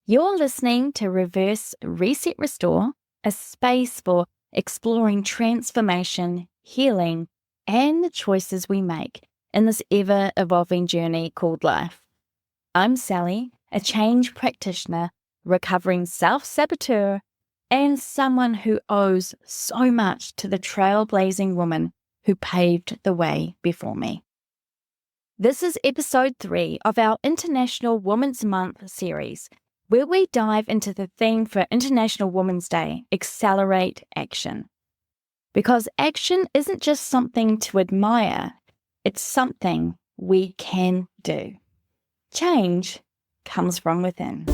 You're listening to Reverse Reset Restore, a space for exploring transformation, healing, and the choices we make in this ever-evolving journey called life. I'm Sally, a change practitioner, recovering self-saboteur, and someone who owes so much to the trailblazing woman who paved the way before me. This is episode 3 of our International Women's Month series, where we dive into the theme for International Women's Day, Accelerate Action. Because action isn't just something to admire, it's something we can do. Change comes from within.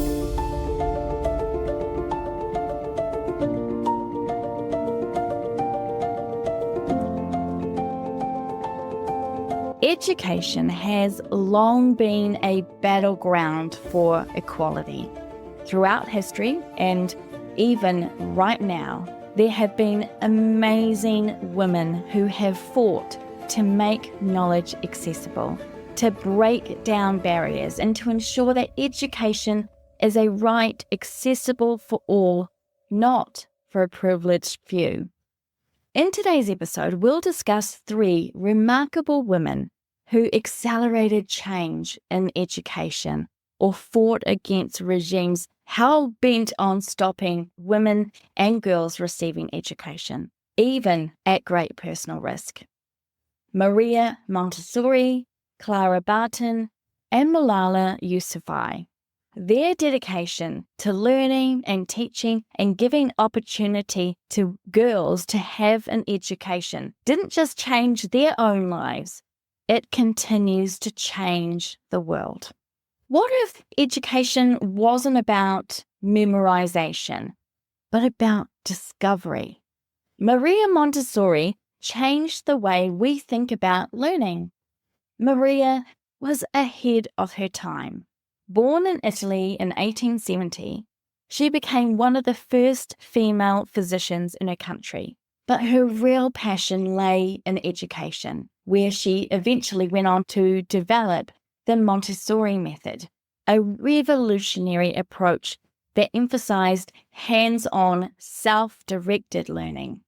Education has long been a battleground for equality. Throughout history, and even right now, there have been amazing women who have fought to make knowledge accessible, to break down barriers, and to ensure that education is a right accessible for all, not for a privileged few. In today's episode, we'll discuss 3 remarkable women who accelerated change in education or fought against regimes hell-bent on stopping women and girls receiving education, even at great personal risk. Maria Montessori, Clara Barton, and Malala Yousafzai. Their dedication to learning and teaching and giving opportunity to girls to have an education didn't just change their own lives, it continues to change the world. What if education wasn't about memorization, but about discovery? Maria Montessori changed the way we think about learning. Maria was ahead of her time. Born in Italy in 1870, she became one of the first female physicians in her country. But her real passion lay in education, where she eventually went on to develop the Montessori method, a revolutionary approach that emphasized hands-on, self-directed learning.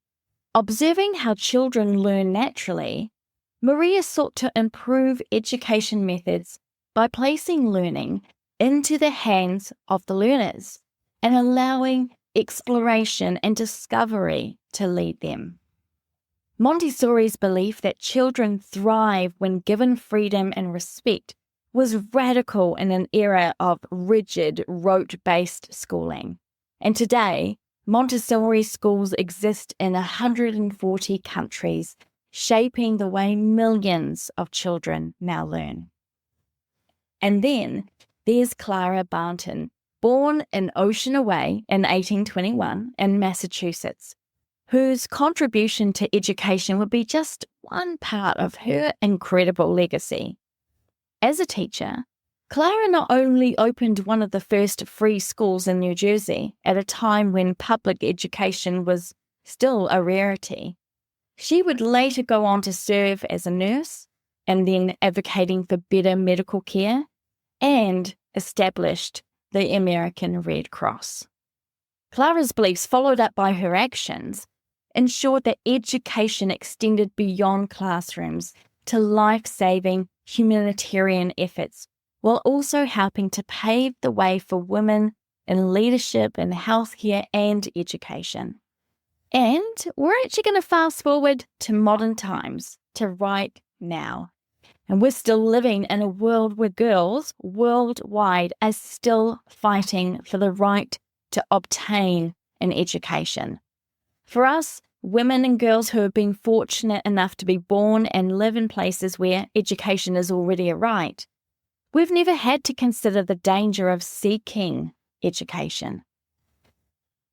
Observing how children learn naturally, Maria sought to improve education methods by placing learning into the hands of the learners and allowing exploration and discovery to lead them. Montessori's belief that children thrive when given freedom and respect was radical in an era of rigid, rote-based schooling. And today, Montessori schools exist in 140 countries, shaping the way millions of children now learn. And then there's Clara Barton, born in Ocean Away in 1821 in Massachusetts, whose contribution to education would be just one part of her incredible legacy. As a teacher, Clara not only opened one of the first free schools in New Jersey at a time when public education was still a rarity, she would later go on to serve as a nurse and then advocating for better medical care, and established the American Red Cross. Clara's beliefs, followed up by her actions, ensured that education extended beyond classrooms to life-saving humanitarian efforts, while also helping to pave the way for women in leadership in healthcare and education. And we're actually going to fast forward to modern times, to right now. And we're still living in a world where girls worldwide are still fighting for the right to obtain an education. For us, women and girls who have been fortunate enough to be born and live in places where education is already a right, we've never had to consider the danger of seeking education.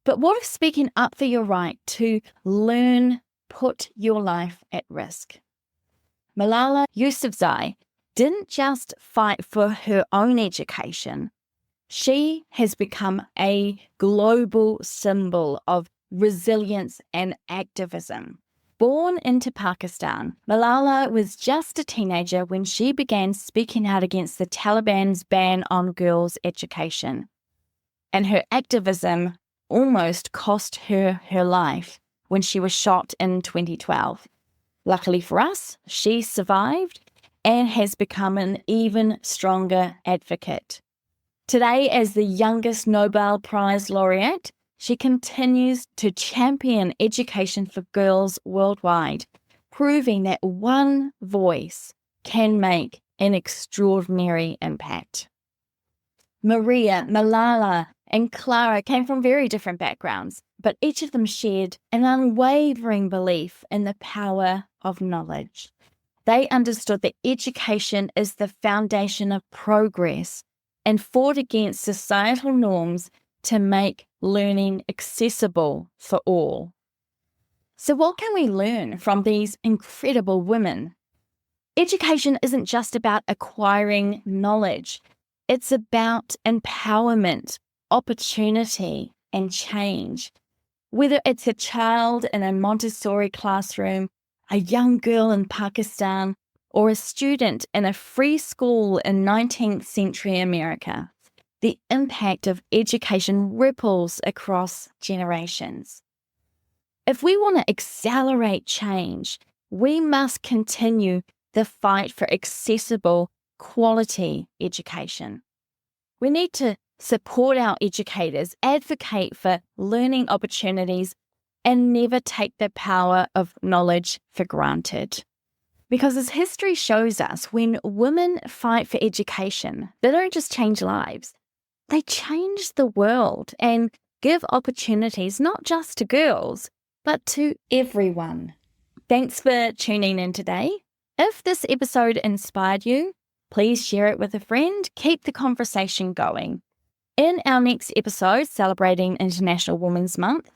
But what if speaking up for your right to learn put your life at risk? Malala Yousafzai didn't just fight for her own education. She has become a global symbol of resilience and activism. Born into Pakistan, Malala was just a teenager when she began speaking out against the Taliban's ban on girls' education. and her activism almost cost her her life when she was shot in 2012. Luckily for us, she survived and has become an even stronger advocate. Today, as the youngest Nobel Prize laureate, she continues to champion education for girls worldwide, proving that one voice can make an extraordinary impact. Maria, Malala, and Clara came from very different backgrounds, but each of them shared an unwavering belief in the power of knowledge. They understood that education is the foundation of progress and fought against societal norms to make learning accessible for all. So what can we learn from these incredible women? Education isn't just about acquiring knowledge. It's about empowerment, opportunity, and change. Whether it's a child in a Montessori classroom, a young girl in Pakistan, or a student in a free school in 19th century America, the impact of education ripples across generations. If we want to accelerate change, we must continue the fight for accessible, quality education. We need to support our educators, advocate for learning opportunities, and never take the power of knowledge for granted. Because as history shows us, when women fight for education, they don't just change lives, they change the world and give opportunities not just to girls, but to everyone. Thanks for tuning in today. If this episode inspired you, please share it with a friend. Keep the conversation going. In our next episode, celebrating International Women's Month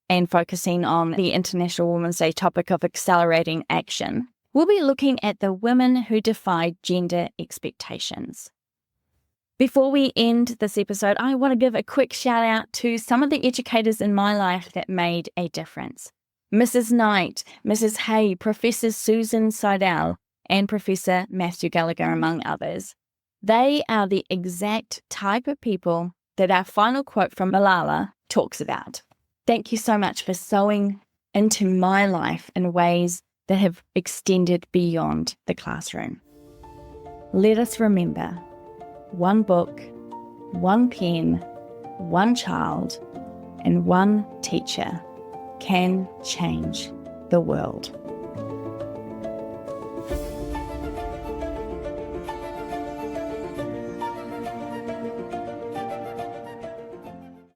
and focusing on the International Women's Day topic of accelerating action, we'll be looking at the women who defied gender expectations. Before we end this episode, I want to give a quick shout out to some of the educators in my life that made a difference. Mrs. Knight, Mrs. Hay, Professor Susan Seidel, and Professor Matthew Gallagher, among others. They are the exact type of people that our final quote from Malala talks about. Thank you so much for sewing into my life in ways that have extended beyond the classroom. Let us remember, one book, one pen, one child, and one teacher can change the world.